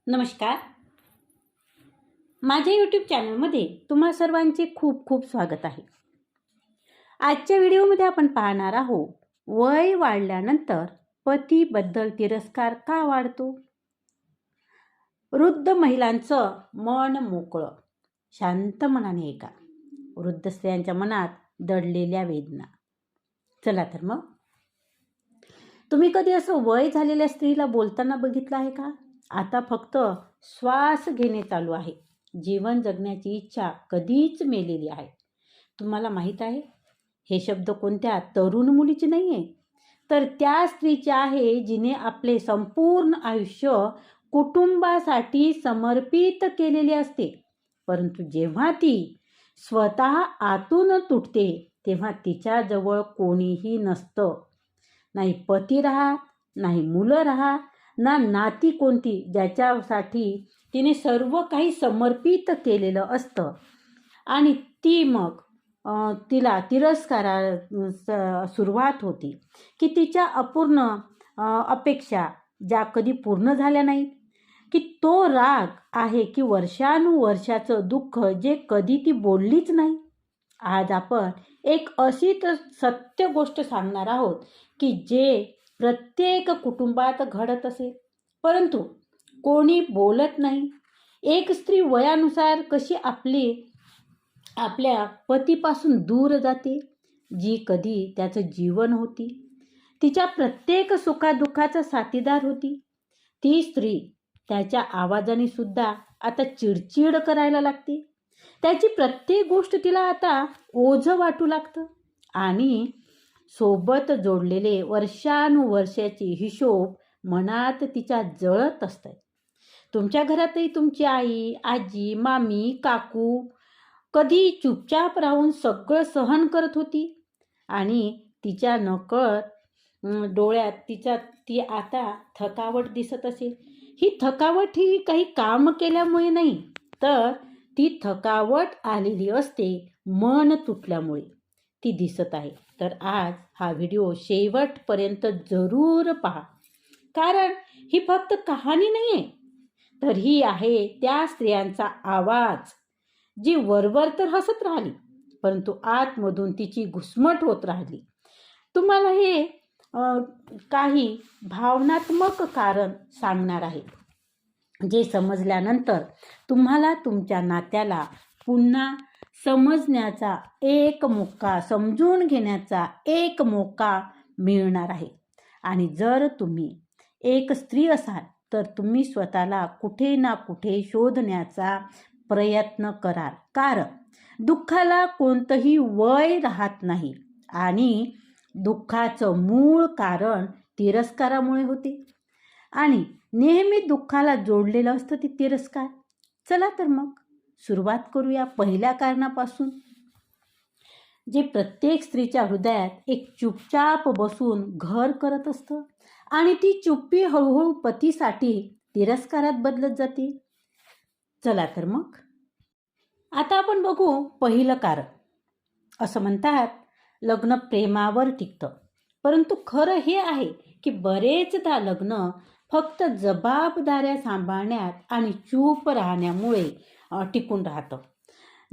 नमस्कार. माझ्या यूट्यूब चॅनलमध्ये तुम्हा सर्वांचे खूप खूप स्वागत आहे. आजच्या व्हिडिओमध्ये आपण पाहणार आहोत, वय वाढल्यानंतर पतीबद्दल तिरस्कार का वाढतो? वृद्ध महिलांचं मन मोकळं, शांत मनाने ऐका. वृद्ध स्त्रियांच्या मनात दडलेल्या वेदना. चला तर मग, तुम्ही कधी असं वय झालेल्या स्त्रीला बोलताना बघितलं आहे का? आता फक्त श्वास घेणे चालू आहे. जीवन जगण्याची इच्छा कधीच मेलेली आहे. तुम्हाला माहीत आहे, हे शब्द कोणत्या तरुण मुलीचे नाही आहे, तर त्या स्त्रीचे आहे जिने आपले संपूर्ण आयुष्य कुटुंबासाठी समर्पित केलेले असते. परंतु जेव्हा ती स्वतः आतून तुटते तेव्हा तिच्याजवळ कोणीही नसतं. नाही पती राहत, नाही मुलं राहत, ना नाती कोणती ज्याच्यासाठी तिने सर्व काही समर्पित केलेलं असतं. आणि ती मग तिला तिरस्कारा सुरुवात होती की तिच्या अपूर्ण अपेक्षा ज्या कधी पूर्ण झाल्या नाहीत, की तो राग आहे की वर्षानुवर्षाचं दुःख जे कधी ती बोललीच नाही. आज आपण एक अशी तर सत्य गोष्ट सांगणार आहोत की जे प्रत्येक कुटुंबात घडत असेल, परंतु कोणी बोलत नाही. एक स्त्री वयानुसार कशी आपल्या पतीपासून दूर जाते, जी कधी त्याचं जीवन होती, तिच्या प्रत्येक सुखादुःखाचा साथीदार होती. ती स्त्री त्याच्या आवाजाने सुद्धा आता चिडचिड करायला लागते. त्याची प्रत्येक गोष्ट तिला आता ओझं वाटू लागतं आणि सोबत जोडलेले वर्षानुवर्षाचे हिशोब मनात तिच्या जळत असतात. तुमच्या घरातही तुमची आई, आजी, मामी, काकू कधी चुपचाप राहून सगळं सहन करत होती आणि तिच्या नकळत डोळ्यात ती आता थकावट दिसत असेल. ही थकावट ही काही काम केल्यामुळे नाही, तर ती थकावट आलेली असते मन तुटल्यामुळे. ती दिसत आहे. तर आज हा व्हिडिओ शेवटपर्यंत जरूर पहा, कारण ही फक्त कहाणी नाही आहे, तर ही आहे त्या स्त्रियांचा आवाज जी वरवर तर हसत राहिली, परंतु आतमधून तिची घुसमट होत राहिली. तुम्हाला हे काही भावनात्मक कारण सांगणार आहे, जे समजल्यानंतर तुम्हाला तुमच्या नात्याला पुन्हा समजण्याचा एक मौका, समजून घेण्याचा एक मौका मिळणार आहे. आणि जर तुम्ही एक स्त्री असाल तर तुम्ही स्वतःला कुठे ना कुठे शोधण्याचा प्रयत्न कराल, कारण दुःखाला कोणतंही वय राहत नाही आणि दुःखाचं मूळ कारण तिरस्कारामुळे होते आणि नेहमी दुःखाला जोडलेलं असतं ते तिरस्कार. चला तर मग सुरुवात करूया पहिल्या कारणापासून, जे प्रत्येक स्त्रीच्या हृदयात एक चुपचाप बसून घर करत असतं आणि ती चुप्पी हळूहळू पतीसाठी तिरस्कारात बदलत जाते. चला तर मग आता आपण बघू पहिलं कारण. असं म्हणतात, लग्न प्रेमावर टिकतं, परंतु खरं हे आहे की बरेचदा लग्न फक्त जबाबदाऱ्या सांभाळण्यात आणि चूप राहण्यामुळे टिकून राहतं.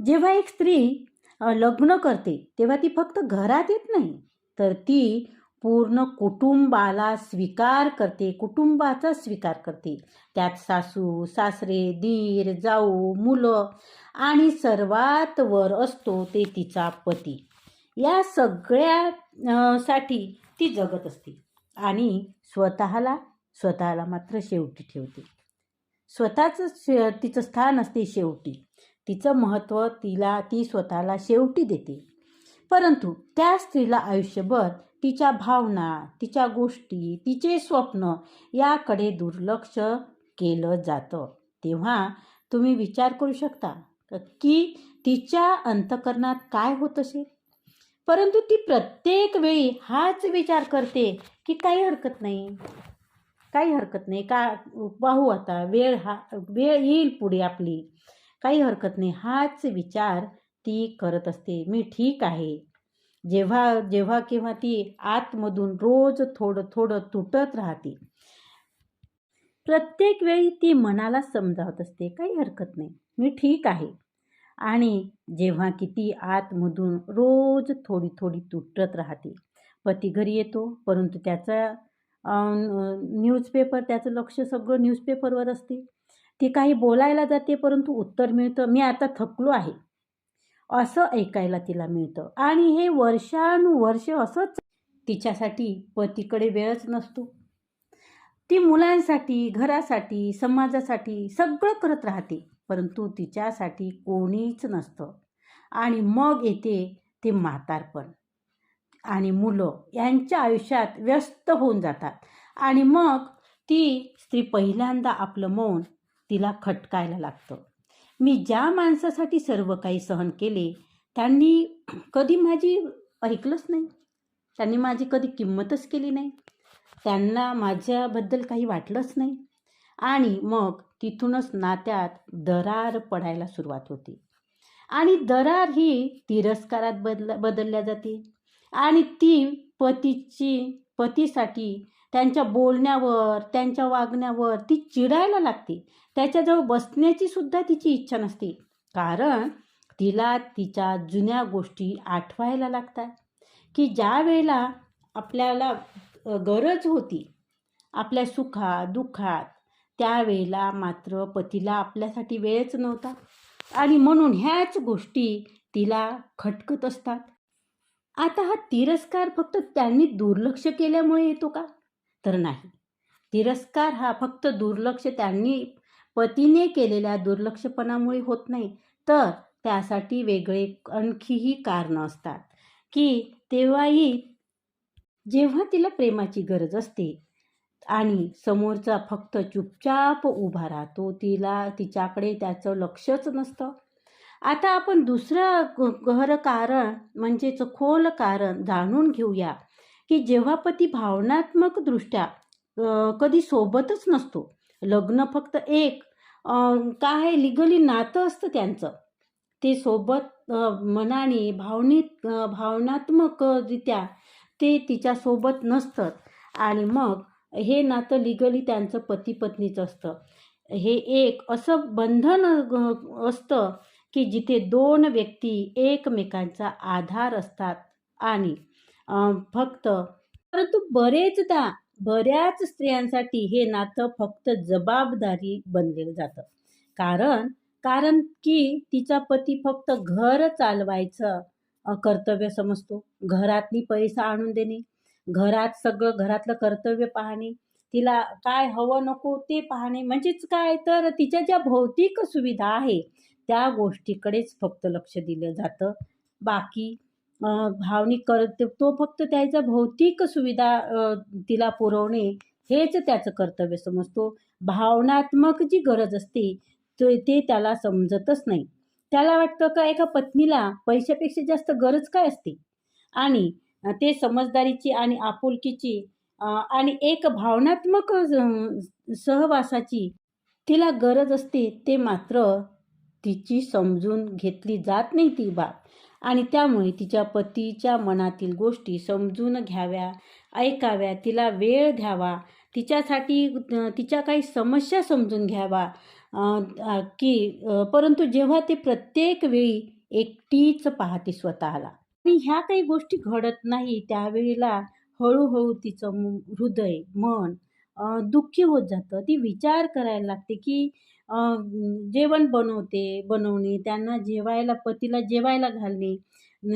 जेव्हा एक स्त्री लग्न करते तेव्हा ती फक्त घरात येत नाही, तर ती पूर्ण कुटुंबाला स्वीकार करते, कुटुंबाचा स्वीकार करते. त्यात सासू, सासरे, दीर, जाऊ, मुलं आणि सर्वात वर असतो ते तिचा पती. या सगळ्या साठी ती जगत असते आणि स्वतःला मात्र शेवटी ठेवते. स्वतःचं तिचं स्थान असते शेवटी. तिचं महत्त्व ती स्वतःला शेवटी देते. परंतु त्या स्त्रीला आयुष्यभर तिच्या भावना, तिच्या गोष्टी, तिचे स्वप्न याकडे दुर्लक्ष केलं जातं. तेव्हा तुम्ही विचार करू शकता की तिच्या अंतःकरणात काय होत असेल. परंतु ती प्रत्येक वेळी हाच विचार करते की काही हरकत नाही, का पाहू आता, वेळ येईल पुढे आपली, काही हरकत नाही, हाच विचार ती करत असते. मी ठीक आहे. जेव्हा केव्हा ती आतमधून रोज थोडं थोडं तुटत राहते. प्रत्येक वेळी ती मनाला समजावत असते, काही हरकत नाही, मी ठीक आहे. आणि जेव्हा की ती आतमधून रोज थोडी थोडी तुटत राहते. पती घरी येतो, परंतु त्याचा न्यूजपेपर, त्याचं लक्ष सगळं न्यूजपेपरवर असते. ती काही बोलायला जाते, परंतु उत्तर मिळतं, "मी आता थकलो आहे." असं ऐकायला तिला मिळतं आणि हे वर्षानुवर्ष असंच. तिच्यासाठी पतीकडे वेळच नसतो. ती मुलांसाठी, घरासाठी, समाजासाठी सगळं करत राहते, परंतु तिच्यासाठी कोणीच नसतं. आणि मग येते ते म्हातारपण आणि मुलं यांच्या आयुष्यात व्यस्त होऊन जातात. आणि मग ती स्त्री पहिल्यांदा आपलं मौन तिला खटकायला लागतं. मी ज्या माणसासाठी सर्व काही सहन केले, त्यांनी कधी माझी ऐकलंच नाही. त्यांनी माझी कधी किंमतच केली नाही. त्यांना माझ्याबद्दल काही वाटलंच नाही. आणि मग तिथूनच नात्यात दरार पडायला सुरुवात होते. आणि दरार ही तिरस्कारात बदलल्या जाते. आणि ती पतीसाठी त्यांच्या बोलण्यावर, त्यांच्या वागण्यावर ती चिडायला लागते. त्याच्याजवळ बसण्याची सुद्धा तिची इच्छा नसते. कारण तिला तिच्या जुन्या गोष्टी आठवायला लागतात, की ज्या वेळेला आपल्याला गरज होती आपल्या सुखात दुःखात, त्यावेळेला मात्र पतीला आपल्यासाठी वेळच नव्हता. आणि म्हणून ह्याच गोष्टी तिला खटकत असतात. आता हा तिरस्कार फक्त त्यांनी दुर्लक्ष केल्यामुळे येतो का? तर नाही. तिरस्कार हा फक्त पतीने केलेल्या दुर्लक्षपणामुळे होत नाही, तर त्यासाठी वेगळे आणखीही कारणं असतात. की जेव्हा तिला प्रेमाची गरज असते आणि समोरचा फक्त चुपचाप उभा राहतो, तिच्याकडे त्याचं लक्षच नसतं. आता आपण दुसरं गहन कारण म्हणजे खोल कारण जाणून घेऊया, की जेव्हा पती भावनात्मकदृष्ट्या कधी सोबतच नसतो. लग्न फक्त एक काय लिगली नातं असतं त्यांचं. ते सोबत मनाने भावनात्मकरित्या ते तिच्यासोबत नसतं. आणि मग हे नातं लिगली त्यांचं पती पत्नीचं असतं. हे एक असं बंधन असतं की जिथे दोन व्यक्ती एकमेकांचा आधार असतात. आणि परंतु बऱ्याच स्त्रियांसाठी हे नातं फक्त जबाबदारी बनलेलं जातं. कारण की तिचा पती फक्त घर चालवायचं कर्तव्य समजतो. घरातली पैसा आणून देणे, घरातलं कर्तव्य पाहणे, तिला काय हवं नको ते पाहणे, म्हणजेच काय तर तिच्या ज्या भौतिक सुविधा आहे त्या गोष्टीकडेच फक्त लक्ष दिलं जातं. बाकी भावनिक तो फक्त त्याच्या भौतिक सुविधा तिला पुरवणे हेच त्याचं कर्तव्य समजतो. भावनात्मक जी गरज असते ते त्याला समजतच नाही. त्याला वाटतं का एका पत्नीला पैशापेक्षा जास्त गरज काय असते. आणि ते समजदारीची आणि आपुलकीची आणि एक भावनात्मक सहवासाची तिला गरज असते. ते मात्र तिची समजून घेतली जात नाही ती बाब. आणि त्यामुळे तिच्या पतीच्या मनातील गोष्टी समजून घ्याव्या, ऐकाव्या, तिला वेळ द्यावा, तिच्यासाठी तिच्या काही समस्या समजून घ्यावा. परंतु जेव्हा ते प्रत्येक वेळी एकटीच पाहते स्वतःला आणि ह्या काही गोष्टी घडत नाही, त्यावेळेला हळूहळू तिचं हृदय, मन दुःखी होत जातं. ती विचार करायला लागते की जेवण बनवणे, त्यांना पतीला जेवायला घालणे,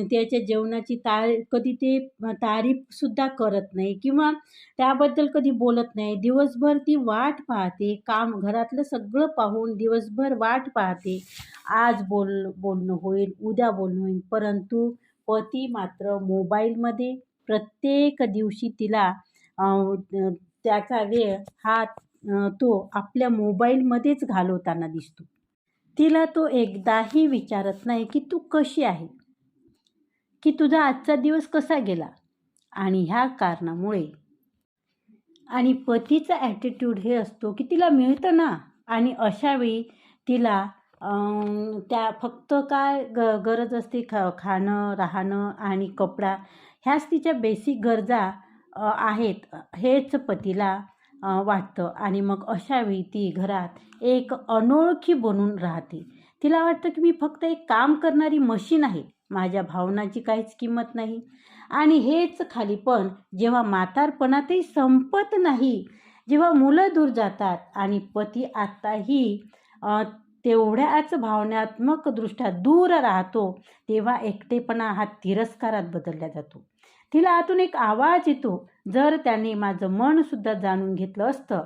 त्याच्या जेवणाची कधी ते तारीफसुद्धा करत नाही किंवा त्याबद्दल कधी बोलत नाही. दिवसभर ती वाट पाहते, घरातलं सगळं पाहून दिवसभर वाट पाहते. आज बोलणं होईल, उद्या बोलणं होईल, परंतु पती मात्र मोबाईलमध्ये प्रत्येक दिवशी तिला त्याचा वेळ तो आपल्या मोबाईलमध्येच घालवताना दिसतो. तिला तो एकदाही विचारत नाही की तू कशी आहे, की तुझा आजचा दिवस कसा गेला. आणि ह्या कारणामुळे आणि पतीचा ॲटिट्यूड हे असतो की तिला मिळतं ना. आणि अशावेळी तिला त्या फक्त काय गरज असते, खाणं, राहणं आणि कपडा, ह्याच तिच्या बेसिक गरजा आहेत. हेच पतीला वाटतं आणि मग अशावेळी ती घरात एक अनोळखी बनून राहते. तिला वाटतं की मी फक्त एक काम करणारी मशीन आहे, माझ्या भावनाची काहीच किंमत नाही. आणि हेच खालीपण जेव्हा म्हातारपणातही संपत नाही, जेव्हा मुलं दूर जातात आणि पती आत्ताही तेवढ्याच भावनात्मकदृष्ट्या दूर राहतो, तेव्हा एकटेपणा हा तिरस्कारात बदलला जातो. तिला आतून एक आवाज येतो, जर त्याने माझं मनसुद्धा जाणून घेतलं असतं,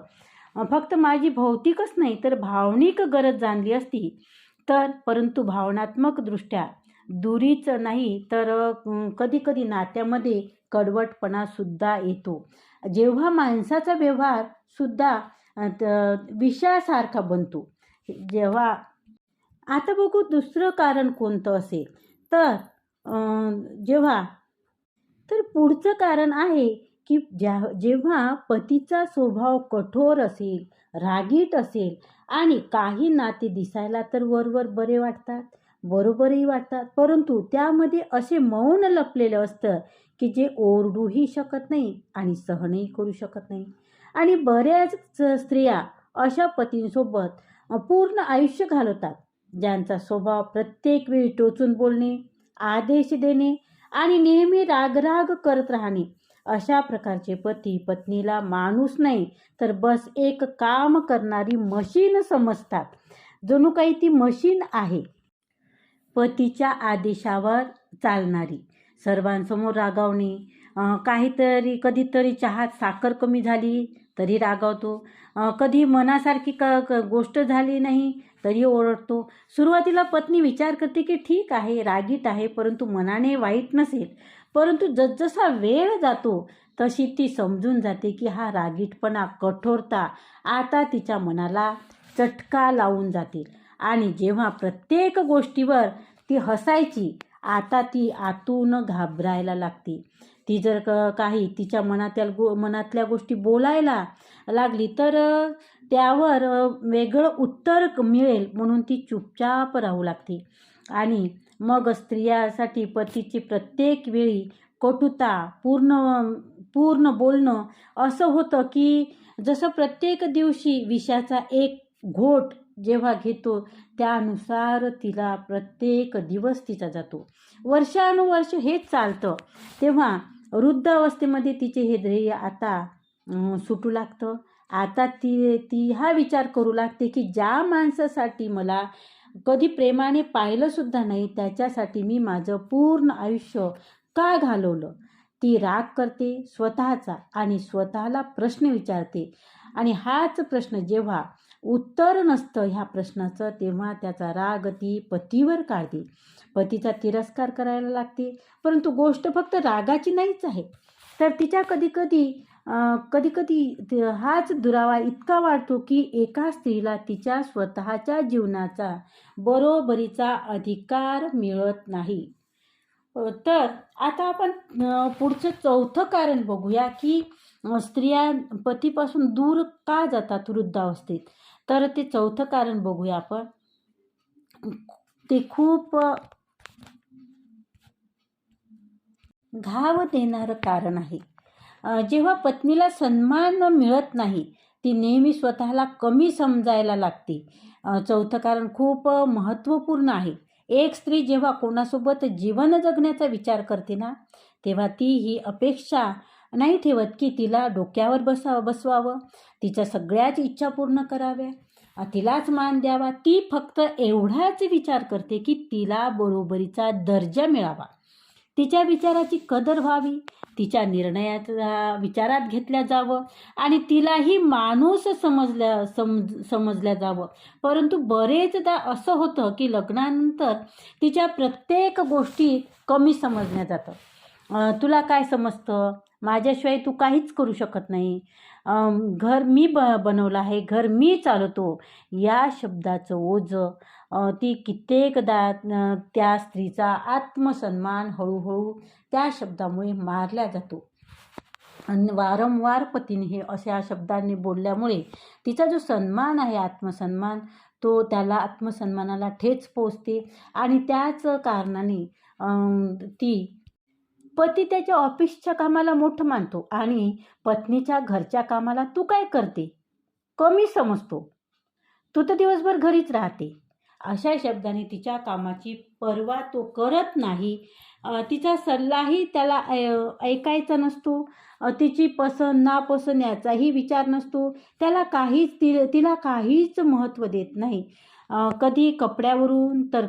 फक्त माझी भौतिकच नाही तर भावनिक गरज जाणली असती, तर परंतु भावनात्मकदृष्ट्या दुरीच नाही तर कधीकधी नात्यामध्ये कडवटपणासुद्धा येतो. जेव्हा माणसाचा व्यवहारसुद्धा विषयासारखा बनतो. जेव्हा आता बघू दुसरं कारण कोणतं असेल, तर जेव्हा तर पुढचं कारण आहे की जेव्हा पतीचा स्वभाव कठोर असेल, रागीट असेल आणि काही नाते दिसायला तर वरवर बरे वाटतात, बरोबरही वाटतात, परंतु त्यामध्ये असे मौन लपलेलं असतं की जे ओरडूही शकत नाही आणि सहनही करू शकत नाही. आणि बऱ्याच स्त्रिया अशा पतींसोबत पूर्ण आयुष्य घालवतात, ज्यांचा स्वभाव प्रत्येक वेळी टोचून बोलणे, आदेश देणे आणि नेहमी रागराग करत राहणे. अशा प्रकारचे पती पत्नीला माणूस नाही तर बस एक काम करणारी मशीन समजतात, जणू काही ती मशीन आहे, पतीच्या आदेशावर चालणारी. सर्वांसमोर रागावणे, काहीतरी कधीतरी चहात साखर कमी झाली तरी रागावतो, कधी मनासारखी गोष्ट झाली नाही तरी ओरडतो. सुरुवातीला पत्नी विचार करते की ठीक आहे, रागीट आहे, परंतु मनाने वाईट नसेल. परंतु जसजसा वेळ जातो तशी ती समजून जाते की हा रागीटपणा, कठोरता आता तिच्या मनाला चटका लावून जातील. आणि जेव्हा प्रत्येक गोष्टीवर ती हसायची, आता ती आतून घाबरायला लागते. ती जर काही तिच्या मनातल्या गोष्टी बोलायला लागली तर त्यावर वेगळं उत्तर मिळेल म्हणून ती चुपचाप राहू लागते. आणि मग स्त्रियासाठी पतीची प्रत्येक वेळी कटुता, पूर्ण बोलणं असं होतं की जसं प्रत्येक दिवशी विषाचा एक घोट जेव्हा घेतो त्यानुसार तिला प्रत्येक दिवस तिचा जातो. वर्षानुवर्ष हेच चालतं. तेव्हा वृद्ध अवस्थेमध्ये तिचे हे ध्येय आता सुटू लागतं. आता ती हा विचार करू लागते की ज्या माणसासाठी मला कधी प्रेमाने पाहिलंसुद्धा नाही, त्याच्यासाठी मी माझं पूर्ण आयुष्य का घालवलं. ती राग करते स्वतःचा आणि स्वतःला प्रश्न विचारते. आणि हाच प्रश्न जेव्हा उत्तर नसतं ह्या प्रश्नाचं, तेव्हा त्याचा राग ती पतीवर काढते, पतीचा तिरस्कार करायला लागते. परंतु गोष्ट फक्त रागाची नाहीच आहे, तर तिच्या कधी हाच दुरावा इतका वाढतो की एका स्त्रीला तिच्या स्वतःच्या जीवनाचा बरोबरीचा अधिकार मिळत नाही. तर आता आपण पुढचं चौथं कारण बघूया की स्त्रिया पतीपासून दूर का जातात वृद्धावस्थेत. तर ते चौथं कारण बघूया आपण. ते खूप घाव देणारं कारण आहे. जेव्हा पत्नीला सन्मान मिळत नाही, ती नेहमी स्वतःला कमी समजायला लागते. चौथं कारण खूप महत्त्वपूर्ण आहे. एक स्त्री जेव्हा कोणासोबत जीवन जगण्याचा विचार करते ना, तेव्हा ती ही अपेक्षा नाही ठेवत की तिला डोक्यावर बसवावं, तिच्या सगळ्याच इच्छा पूर्ण कराव्या, तिलाच मान द्यावा. ती फक्त एवढाच विचार करते की तिला बरोबरीचा दर्जा मिळावा, तिच्या विचाराची कदर व्हावी, तिच्या निर्णयाचा विचारात घेतल्या जावं आणि तिलाही माणूस समजल्या जावं. परंतु बरेचदा असं होतं की लग्नानंतर तिच्या प्रत्येक गोष्टी कमी समजल्या जातं. तुला काय समजतं, माझ्याशिवाय तू काहीच करू शकत नाही, घर मी बनवलं आहे, घर मी चालवतो, या शब्दाचं ओझं ती कित्येकदा त्या स्त्रीचा आत्मसन्मान हळूहळू त्या शब्दामुळे मारला जातो. आणि वारंवार पतीने हे अशा शब्दांनी बोलल्यामुळे तिचा जो सन्मान आहे, आत्मसन्मान, तो त्याला आत्मसन्मानाला ठेच पोचते आणि त्याच कारणाने ती पती त्याच्या ऑफिसच्या कामाला मोठं मानतो आणि पत्नीच्या घरच्या कामाला तू काय करते कमी समजतो. तू तर दिवसभर घरीच राहते. अशा शब्दाने तिच्या कामाची पर्वा तो करत नाही. तिचा सल्लाही त्याला ऐकायचा नसतो. तिची पसंत नापसंत याचाही विचार नसतो. तिला काहीच महत्त्व देत नाही. कधी कपड्यावरून तर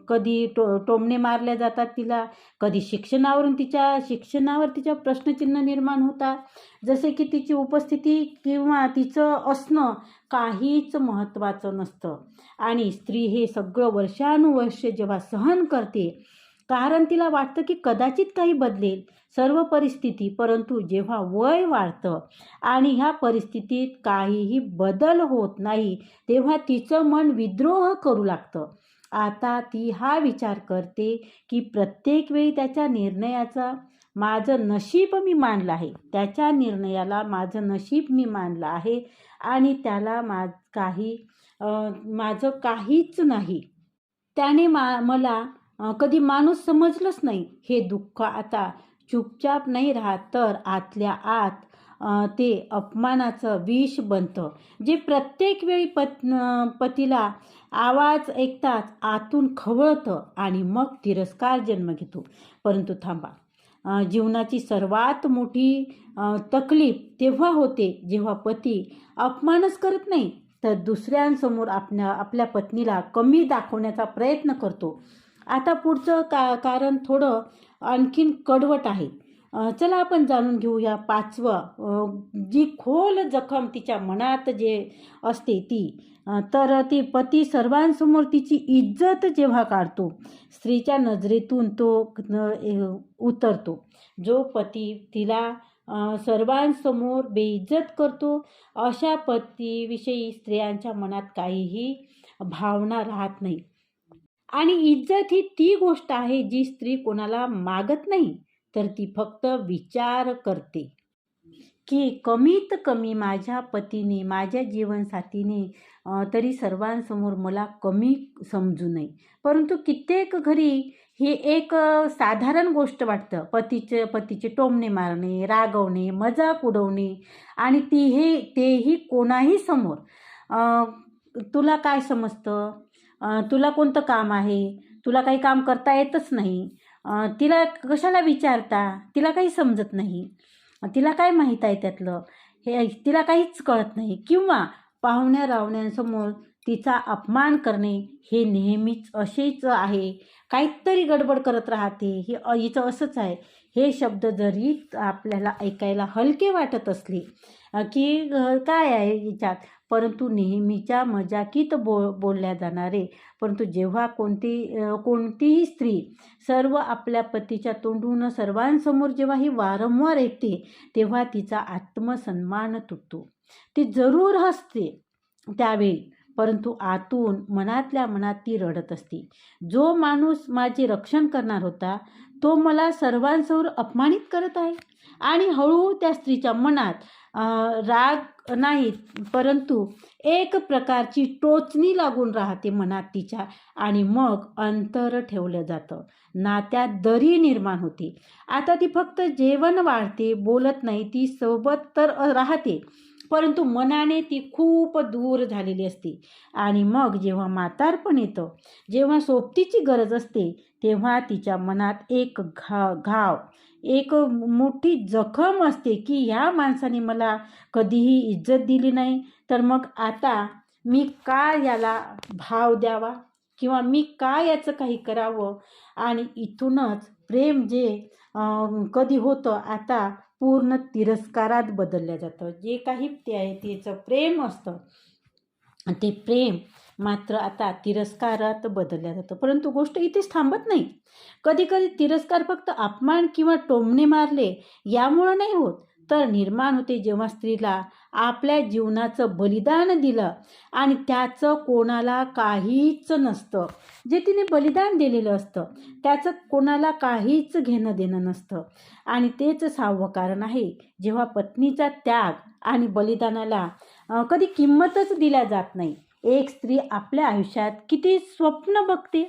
कधी टोमणे मारल्या जातात तिला. कधी शिक्षणावर तिच्या प्रश्नचिन्ह निर्माण होतात. जसे की तिची उपस्थिती किंवा तिचं असणं काहीच महत्त्वाचं नसतं. आणि स्त्री हे सगळं वर्षानुवर्ष जेव्हा सहन करते, कारण तिला वाटतं की कदाचित काही बदलेल सर्व परिस्थिती, परंतु जेव्हा वय वाढतं आणि ह्या परिस्थितीत काहीही बदल होत नाही, तेव्हा तिचं मन विद्रोह करू लागतं. आता ती हा विचार करते की प्रत्येक वेळी त्याच्या निर्णयाचा माझं नशीब मी मानलं आहे, त्याच्या निर्णयाला माझं नशीब मी मानलं आहे आणि त्याला माझं काहीच नाही. त्याने मला कधी माणूस समजलंच नाही. हे दुःख आता चुपचाप नाही राहत, तर आतल्या आत ते अपमानाचं विष बनतं, जे प्रत्येक वेळी पतीला आवाज ऐकताच आतून खवळतं आणि मग तिरस्कार जन्म घेतो. परंतु थांबा, जीवनाची सर्वात मोठी तकलीफ तेव्हा होते जेव्हा पती अपमानच करत नाही, तर दुसऱ्यांसमोर आपल्या पत्नीला कमी दाखवण्याचा प्रयत्न करतो. आता पुढचं कारण थोडं आणखीन कडवट आहे. चला आपण जाणून घेऊया 5वं, जी खोल जखम तिच्या मनात जे असते ती. तर ती पती सर्वांसमोर तिची इज्जत जेव्हा काढतो, स्त्रीच्या नजरेतून तो उतरतो. जो पती तिला सर्वांसमोर बेइज्जत करतो, अशा पतीविषयी स्त्रियांच्या मनात काहीही भावना राहत नाही. आणि इज्जत ही ती गोष्ट आहे जी स्त्री कोणाला मागत नाही, तर ती फक्त विचार करते की कमीत कमी माझ्या पतीने, माझ्या जीवनसाथीने तरी सर्वांसमोर मला कमी समजू नये. परंतु कित्येक घरी ही एक साधारण गोष्ट वाटतं. पतीचे टोमणे मारणे, रागवणे, मजाक उडवणे आणि तेही कोणाही समोर. तुला काय समजतं? तुला कोणतं काम आहे? तुला काही काम करता येतच नाही. तिला कशाला विचारता? तिला काही समजत नाही. तिला काय माहीत आहे त्यातलं? हे तिला काहीच कळत नाही. किंवा पाहुण्या रावण्यांसमोर तिचा अपमान करणे हे नेहमीच असेच आहे. काहीतरी गडबड करत राहते, हिचं असंच आहे. हे शब्द जरी आपल्याला ऐकायला हलके वाटत असले की काय आहे हिच्यात, परंतु नेहमीच्या मजाकीत बोलल्या जाणारे. परंतु जेव्हा कोणतीही स्त्री सर्व आपल्या पतीच्या तोंडून सर्वांसमोर जेव्हा ही वारंवार ऐकते, तेव्हा तिचा आत्मसन्मान तुटतो. ती जरूर हसते त्यावेळी, परंतु आतून मनातल्या मनात ती रडत असते. जो माणूस माझे रक्षण करणार होता, तो मला सर्वांसमोर अपमानित करत आहे. आणि हळूहळू त्या स्त्रीच्या मनात राग नाही, परंतु एक प्रकारची टोचणी लागून राहते मनात तिच्या. आणि मग अंतर ठेवलं जातं, नात्यात दरी निर्माण होते. आता ती फक्त जेवण वाढते, बोलत नाही. ती सोबत तर राहते, परंतु मनाने ती खूप दूर झालेली असते. आणि मग जेव्हा म्हातारपण येतं, जेव्हा सोबतीची गरज असते, तेव्हा तिच्या मनात एक घाव, एक मोठी जखम असते की ह्या माणसाने मला कधीही इज्जत दिली नाही, तर मग आता मी का याला भाव द्यावा किंवा मी का याचं काही करावं. आणि इथूनच प्रेम जे कधी होतं, आता पूर्ण तिरस्कारात बदललं जातं. जे काही तिचं प्रेम असतं, ते प्रेम मात्र आता तिरस्कारात बदललं जातं. परंतु गोष्ट इथेच थांबत नाही. कधी कधी तिरस्कार फक्त अपमान किंवा टोमणे मारले यामुळं नाही होत, तर निर्माण होते जेव्हा स्त्रीला आपल्या जीवनाचं बलिदान दिलं आणि त्याचं कोणाला काहीच नसतं. जे तिने बलिदान दिलेलं असतं त्याचं कोणाला काहीच घेणं देणं नसतं. आणि तेच 6वं कारण आहे, जेव्हा पत्नीचा त्याग आणि बलिदानाला कधी किंमतच दिल्या जात नाही. एक स्त्री आपल्या आयुष्यात किती स्वप्न बघते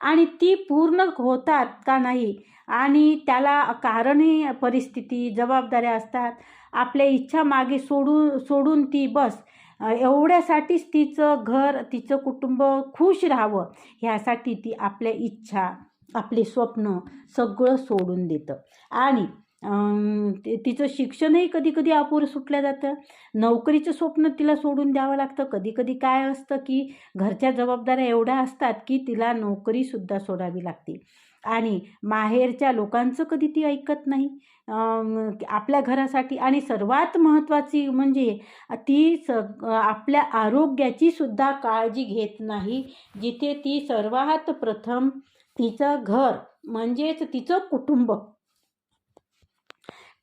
आणि ती पूर्ण होतात का नाही आणि त्याला कारणही परिस्थिती जबाबदाऱ्या असतात. आपल्या इच्छा मागे सोडून ती बस एवढ्यासाठीच तिचं घर तिचं कुटुंब खुश राहावं ह्यासाठी ती आपल्या इच्छा आपले स्वप्न सगळं सोडून देतं. आणि तिचं शिक्षणही कधी कधी अपुरं सुटलं जातं. नोकरीचं स्वप्न तिला सोडून द्यावं लागतं. कधी कधी काय असतं की घरच्या जबाबदाऱ्या एवढ्या असतात की तिला नोकरीसुद्धा सोडावी लागते. आणि माहेरच्या लोकांचं कधी ती ऐकत नाही आपल्या घरासाठी. आणि सर्वात महत्त्वाची म्हणजे ती आपल्या आरोग्याची सुद्धा काळजी घेत नाही. जिथे ती सर्वात प्रथम तिचं घर म्हणजेच तिचं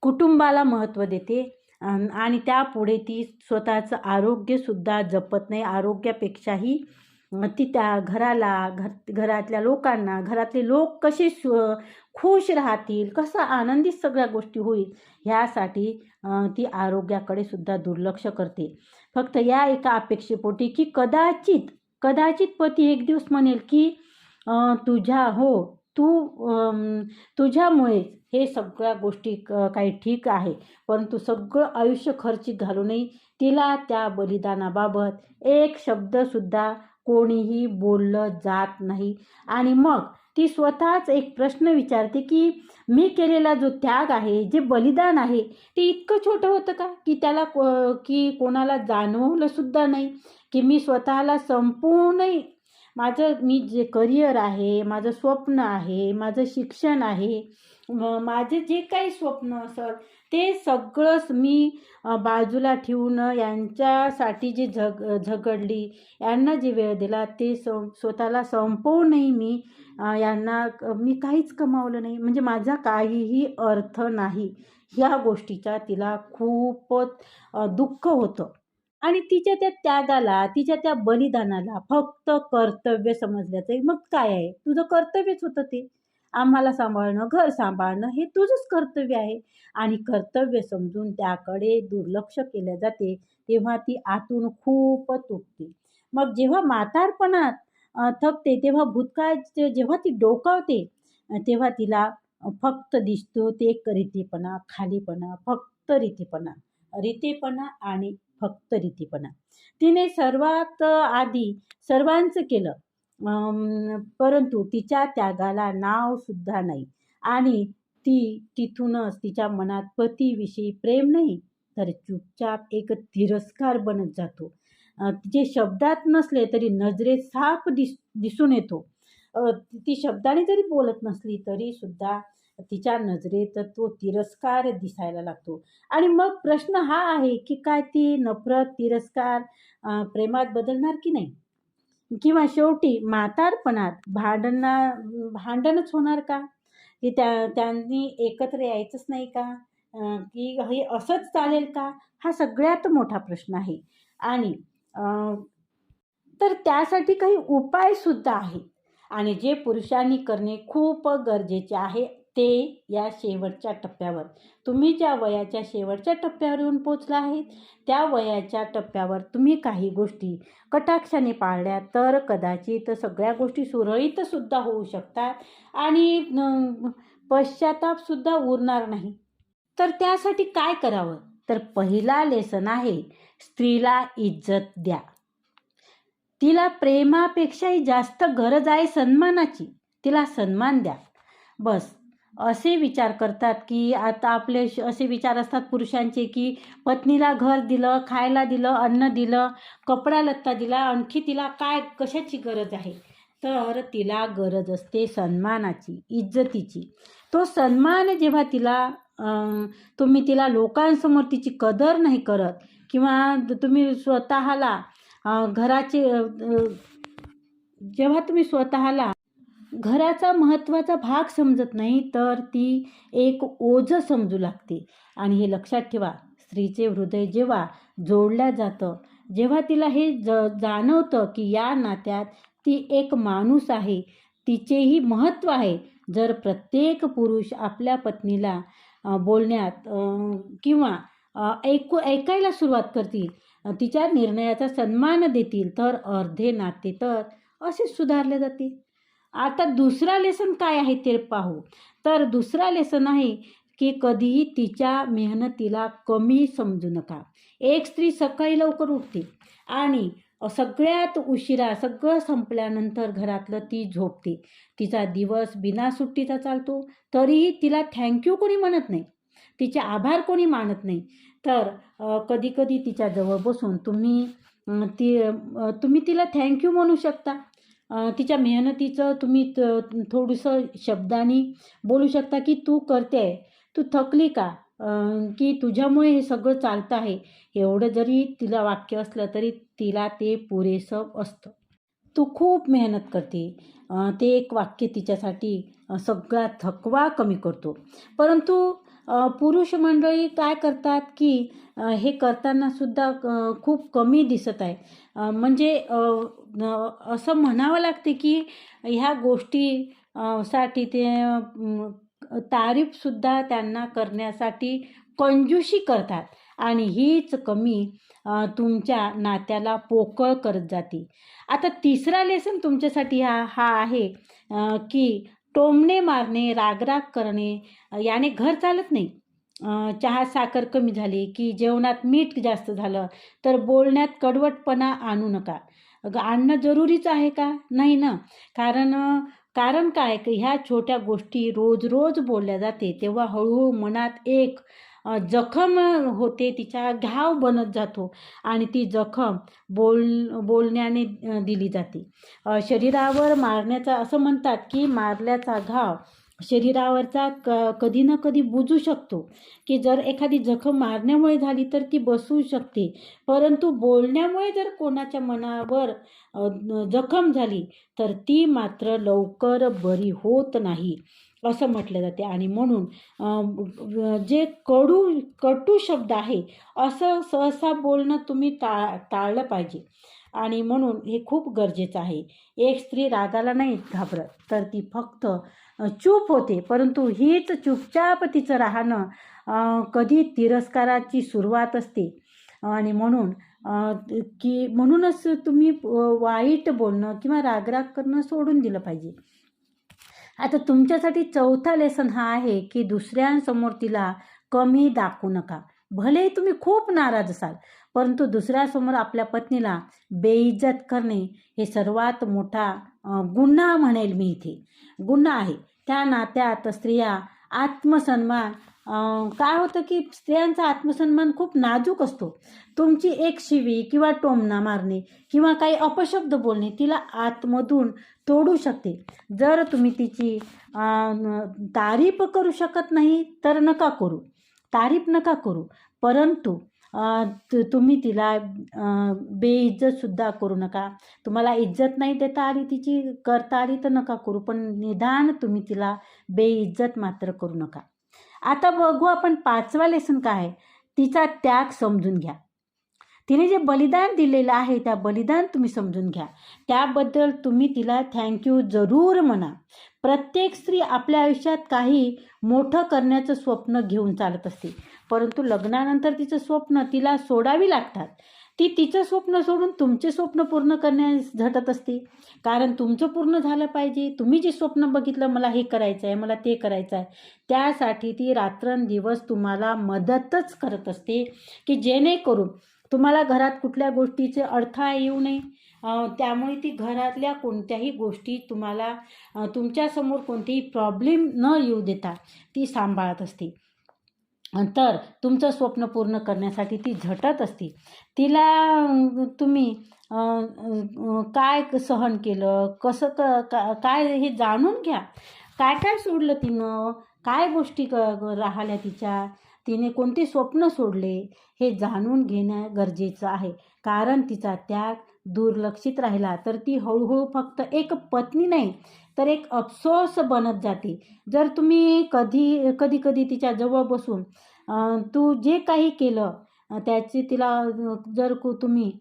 कुटुंबाला महत्त्व देते. आणि त्यापुढे ती स्वतःचं आरोग्यसुद्धा जपत नाही. आरोग्यापेक्षाही ती त्या घरातल्या लोकांना घरातले लोक कसे खुश राहतील, कसं आनंदित सगळ्या गोष्टी होईल ह्यासाठी ती आरोग्याकडे सुद्धा दुर्लक्ष करते. फक्त या एका अपेक्षेपोटी की कदाचित पती एक दिवस म्हणेल की तुझ्यामुळे हे सगळ्या गोष्टी काही ठीक आहे. परंतु सगळं आयुष्य खर्चिक घालूनही तिला त्या बलिदानाबाबत एक शब्दसुद्धा कोणीही बोललं जात नाही. आणि मग ती स्वतःच एक प्रश्न विचारते की मी केलेला जो त्याग आहे, जे बलिदान आहे, ते इतकं छोटं होतं का की त्याला की कोणाला जाणवलं सुद्धा नाही की मी स्वतःला संपूर्ण मी जे करिअर आहे, माझं स्वप्न आहे, माझं शिक्षण आहे, माझे जे काही स्वप्न असेल ते सगळंच मी बाजूला ठेवून यांच्यासाठी जे झगडली, यांना जे वेळ दिला ते स्वतःला संपवूनही मी मी काहीच कमावलं नाही, म्हणजे माझा काहीही अर्थ नाही. ह्या गोष्टीचा तिला खूपच दुःख होतं. आणि तिच्या त्या त्यागाला, तिच्या त्या बलिदानाला फक्त कर्तव्य समजल्याचं. मग काय आहे? तुझं कर्तव्यच होतं ते. आम्हाला सांभाळणं, घर सांभाळणं हे तुझंच कर्तव्य आहे. आणि कर्तव्य समजून त्याकडे दुर्लक्ष केले जाते, तेव्हा ती आतून खूपच तुटते. मग जेव्हा म्हातारपणात थकते, तेव्हा भूतकाळ जेव्हा ती डोकावते, तेव्हा तिला फक्त दिसतो ते एक रीतीपणा, खालीपणा, फक्त रीतीपणा आणि फक्त रीतीपणा. तिने सर्वात आधी सर्वांचं केलं, परंतु तिच्या त्यागाला नाव सुद्धा नाही. आणि ती तिथूनच तिच्या मनात पतीविषयी प्रेम नाही, तर चुपचाप एक तिरस्कार बनत जातो. जे शब्दात नसले तरी नजरेत साफ दिसून येतो. ती शब्दाने जरी बोलत नसली तरी सुद्धा तिच्या नजरेत तो तिरस्कार दिसायला लागतो. आणि मग प्रश्न हा आहे की काय ती नफरत, तिरस्कार प्रेमात बदलणार की नाही? किंवा शेवटी म्हातारपणात भांडणच होणार का? की त्यांनी एकत्र यायचंच नाही का? की हे असंच चालेल का? हा सगळ्यात मोठा प्रश्न आहे. आणि तर त्यासाठी काही उपायसुद्धा आहेत. आणि जे पुरुषांनी करणे खूप गरजेचे आहे ते या शेवटच्या टप्प्यावर, तुम्ही ज्या वयाच्या शेवटच्या टप्प्यावर येऊन पोचला आहेत, त्या वयाच्या टप्प्यावर तुम्ही काही गोष्टी कटाक्षाने पाळल्या तर कदाचित सगळ्या गोष्टी सुरळीतसुद्धा होऊ शकतात आणि पश्चातापसुद्धा उरणार नाही. तर त्यासाठी काय करावं? तर पहिला लेसन आहे, स्त्रीला इज्जत द्या. तिला प्रेमापेक्षाही जास्त गरज आहे सन्मानाची. तिला सन्मान द्या. बस असे विचार करतात की आता आपले असे विचार असतात पुरुषांचे की पत्नीला घर दिलं, खायला दिलं, अन्न दिलं, कपडा लत्ता दिला, आणखी तिला काय कशाची गरज आहे? तर तिला गरज असते सन्मानाची, इज्जतीची. तो सन्मान जेव्हा तुम्ही तिला लोकांसमोर तिची कदर नाही करत किंवा तुम्ही स्वतःला जेव्हा तुम्ही स्वतःला घराचा महत्त्वाचा भाग समजत नाही तर ती एक ओझं समजू लागते. आणि हे लक्षात ठेवा, स्त्रीचे हृदय जेव्हा जोडलं जातं, जेव्हा तिला हे जाणवतं की या नात्यात ती एक माणूस आहे, तिचेही महत्त्व आहे. जर प्रत्येक पुरुष आपल्या पत्नीला बोलण्यात किंवा ऐकायला सुरुवात करतील, तिच्या निर्णयाचा सन्मान देतील, तर अर्धे नाते तर असेच सुधारले जातील. आता दुसरा लेसन काय आहे ते पाहू. तर दुसरा लेसन आहे की कधीही तिच्या मेहनतीला कमी समजू नका. एक स्त्री सकाळी लवकर उठते आणि सगळ्यात उशिरा सगळं संपल्यानंतर घरातलं ती झोपते. तिचा दिवस बिना सुट्टीचा चालतो, तरीही तिला थँक्यू कोणी म्हणत नाही, तिचे आभार कोणी मानत नाही. तर कधीकधी तिच्याजवळ बसून तुम्ही तिला थँक्यू म्हणू शकता. तिच्या मेहनतीचं तुम्ही थोडंसं शब्दांनी बोलू शकता की तू करते आहे, तू थकली का, की तुझ्यामुळे हे सगळं चालतं आहे. एवढं जरी तिला वाक्य असलं तरी तिला ते पुरेसं असतं. तू खूप मेहनत करते. ते एक वाक्य तिच्यासाठी सगळा थकवा कमी करतो. परंतु पुरुष मंडळी काय करतात की हे करतानासुद्धा खूप कमी दिसत आहे. म्हणजे असं म्हणावं लागते की ह्या गोष्टी साठी ते तारीफसुद्धा त्यांना करण्यासाठी कंजूशी करतात आणि हीच कमी तुमच्या नात्याला पोकळ करत जाते. आता तिसरा लेसन तुमच्यासाठी हा आहे की टोमणे मारणे, रागराग करणे याने घर चालत नाही. चहात साखर कमी झाली की जेवणात मीठ जास्त झालं तर बोलण्यात कडवटपणा आणू नका. आणणं जरुरीच आहे का? नाही ना. कारण काय की ह्या छोट्या गोष्टी रोज रोज बोलल्या जाते तेव्हा हळूहळू मनात एक जखम होते, तिचा घाव बनत जातो आणि ती जखम बोलण्याने दिली जाते. शरीरावर मारण्याचा असं म्हणतात की मारल्याचा घाव शरीरावरचा कधी ना कधी बुजू शकतो, की जर एखादी जखम मारण्यामुळे झाली तर ती बसू शकते, परंतु बोलण्यामुळे जर कोणाच्या मनावर जखम झाली तर ती मात्र लवकर बरी होत नाही असं म्हटलं जाते. आणि म्हणून जे कटू शब्द आहे असं सहसा बोलणं तुम्ही टाळलं पाहिजे. आणि म्हणून हे खूप गरजेचं आहे. एक स्त्री रागाला नाही घाबरत तर ती फक्त चूप होते, परंतु हीच चुपचाप तिचं राहणं कधी तिरस्काराची सुरुवात असते. आणि म्हणूनच तुम्ही वाईट बोलणं किंवा रागराग करणं सोडून दिलं पाहिजे. आता तुमच्यासाठी चौथा लेसन हा आहे की दुसऱ्यांसमोर तिला कमी दाखवू नका. भलेही तुम्ही खूप नाराज असाल, परंतु दुसऱ्यासमोर आपल्या पत्नीला बेइज्जत करणे हे सर्वात मोठा गुन्हा म्हणेल मी इथे. गुन्हा आहे. त्या नात्यात स्त्रिया आत्मसन्मान काय होतं की स्त्रियांचा आत्मसन्मान खूप नाजूक असतो. तुमची एक शिवी किंवा टोमणा मारणे किंवा काही अपशब्द बोलणे तिला आतमधून तोडू शकते. जर तुम्ही तिची तारीफ करू शकत नाही तर तारीफ नका करू, परंतु तुम्ही तिला बेइज्जतसुद्धा करू नका. तुम्हाला इज्जत नाही देता आली, तिची करता आली तर नका करू, पण निदान तुम्ही तिला बेइज्जत मात्र करू नका. आता बघू आपण पाचवा लेसन काय आहे. तिचा त्याग समजून घ्या. तिने जे बलिदान दिलेलं आहे त्या बलिदान तुम्ही समजून घ्या. त्याबद्दल तुम्ही तिला थँक्यू जरूर म्हणा. प्रत्येक स्त्री आपल्या आयुष्यात काही मोठं करण्याचं स्वप्न घेऊन चालत असते, परंतु लग्नानंतर तिचं स्वप्न तिला सोडावी लागतात. ती तिचं स्वप्न सोडून तुमचे स्वप्न पूर्ण करण्यास झटत असते, कारण तुमचं पूर्ण झालं पाहिजे. तुम्ही जे स्वप्न बघितलं, मला हे करायचं आहे, मला ते करायचं आहे, त्यासाठी ती रात्रंदिवस तुम्हाला मदतच करत असते की जेणेकरून तुम्हाला घरात कुठल्या गोष्टीचे अडथळा येऊ नये. त्यामुळे ती घरातल्या कोणत्याही गोष्टी तुम्हाला तुमच्यासमोर कोणतेही प्रॉब्लेम न येऊ देता ती सांभाळत असते. तर तुमचं स्वप्न पूर्ण करण्यासाठी ती झटत असते. तिला तुम्ही काय सहन केलं, कसं काय हे जाणून घ्या. काय काय सोडलं तिनं, काय गोष्टी राहिल्या तिने कोणते स्वप्न सोडले हे जाणून घेणं गरजेचं आहे. कारण तिचा त्याग दुर्लक्षित राहिला तर ती हळूहळू फक्त एक पत्नी नाही तर एक अफसोस बनत जाते. जर तुम्ही कधी तिच्याजवळ बसून तू जे काही केलं त्याचे तिला जर तुम्ही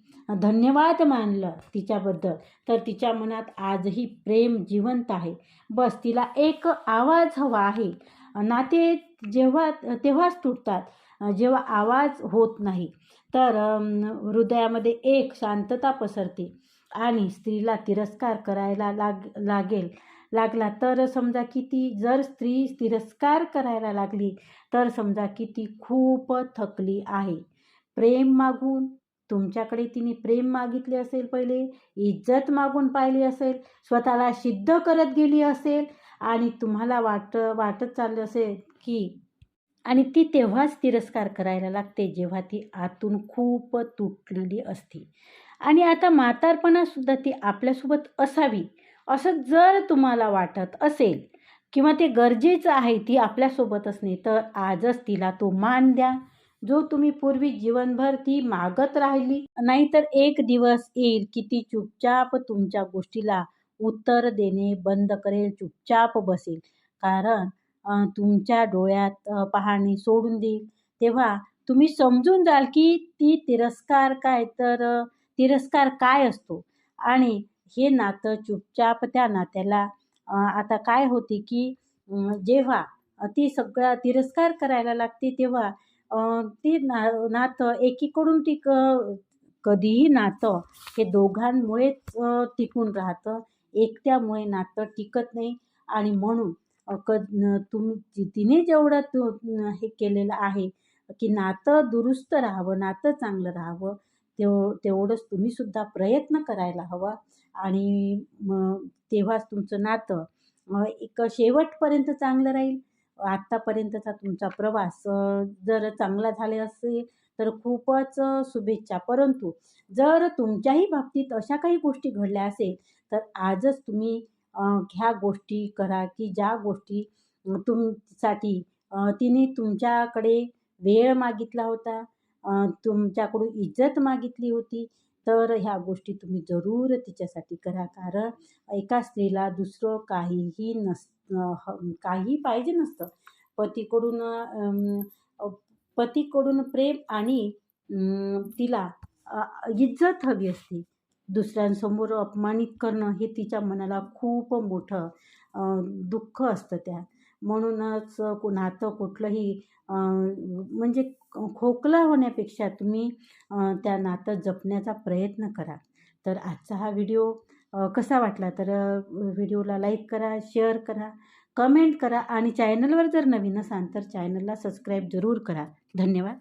धन्यवाद मानलं तिच्याबद्दल तर तिच्या मनात आजही प्रेम जिवंत आहे. बस तिला एक आवाज हवा आहे. नाते तेव्हाच तुटतात जेव्हा आवाज होत नाही. तर हृदयामध्ये एक शांतता पसरते आणि स्त्रीला तिरस्कार करायला लागेल लागला तर समजा की ती जर स्त्री तिरस्कार करायला लागली तर समजा की ती खूप थकली आहे. प्रेम मागून तुमच्याकडे तिने प्रेम मागितले असेल पहिले, इज्जत मागून पाहिली असेल, स्वतःला सिद्ध करत गेली असेल आणि तुम्हाला वाटत चाललं असेल की आणि ती तेव्हाच तिरस्कार करायला लागते जेव्हा ती आतून खूप तुटलेली असते. आणि आता म्हातारपणातसुद्धा ती आपल्यासोबत असावी असं जर तुम्हाला वाटत असेल किंवा ते गरजेचं आहे ती आपल्यासोबत असणे, तर आजच तिला तो मान द्या, जो तुम्ही पूर्वी जीवनभर ती मागत राहिली. नाहीतर एक दिवस येईल की ती चुपचाप तुमच्या गोष्टीला उत्तर देणे बंद करेल, चुपचाप बसेल. कारण तुमच्या डोळ्यात पाहणे सोडून देईल. तेव्हा तुम्ही समजून जाल की तिरस्कार काय असतो आणि हे नातं चुपचाप त्या नात्याला आता काय होते की जेव्हा ती सगळा तिरस्कार करायला लागते तेव्हा ते नातं एकीकडून कधीही नातं हे दोघांमुळेच टिकून राहतं. एकट्यामुळे नातं टिकत नाही आणि म्हणून तिने जेवढं हे केलेलं आहे की नातं दुरुस्त राहावं, नातं चांगलं राहावं, तेवढंच तुम्हीसुद्धा प्रयत्न करायला हवा आणि मग तेव्हाच तुमचं नातं एक शेवटपर्यंत चांगलं राहील. आत्तापर्यंतचा तुमचा प्रवास जर चांगला झाला असेल तर खूपच शुभेच्छा. परंतु जर तुमच्याही बाबतीत अशा काही गोष्टी घडल्या असेल तर आजच तुम्ही ह्या गोष्टी करा की ज्या गोष्टी तुमसाठी तिने तुमच्याकडे वेळ मागितला होता, तुमच्याकडून इज्जत मागितली होती, तर ह्या गोष्टी तुम्ही जरूर तिच्यासाठी करा. कारण एका स्त्रीला दुसरं काही पाहिजे नसतं. पतीकडून पतीकडून प्रेम आणि तिला इज्जत हवी असते. दुसऱ्यांसमोर अपमानित करणं हे तिच्या मनाला खूप मोठं दुःख असतं त्या. म्हणूनच नातं कुठलंही म्हणजे खोकला होण्यापेक्षा तुम्ही त्या नातं जपण्याचा प्रयत्न करा. तर आजचा हा व्हिडिओ कसा वाटला तर व्हिडिओला लाईक करा, शेअर करा, कमेंट करा आणि चॅनलवर जर नवीन असाल तर चॅनलला सबस्क्राईब जरूर करा. धन्यवाद.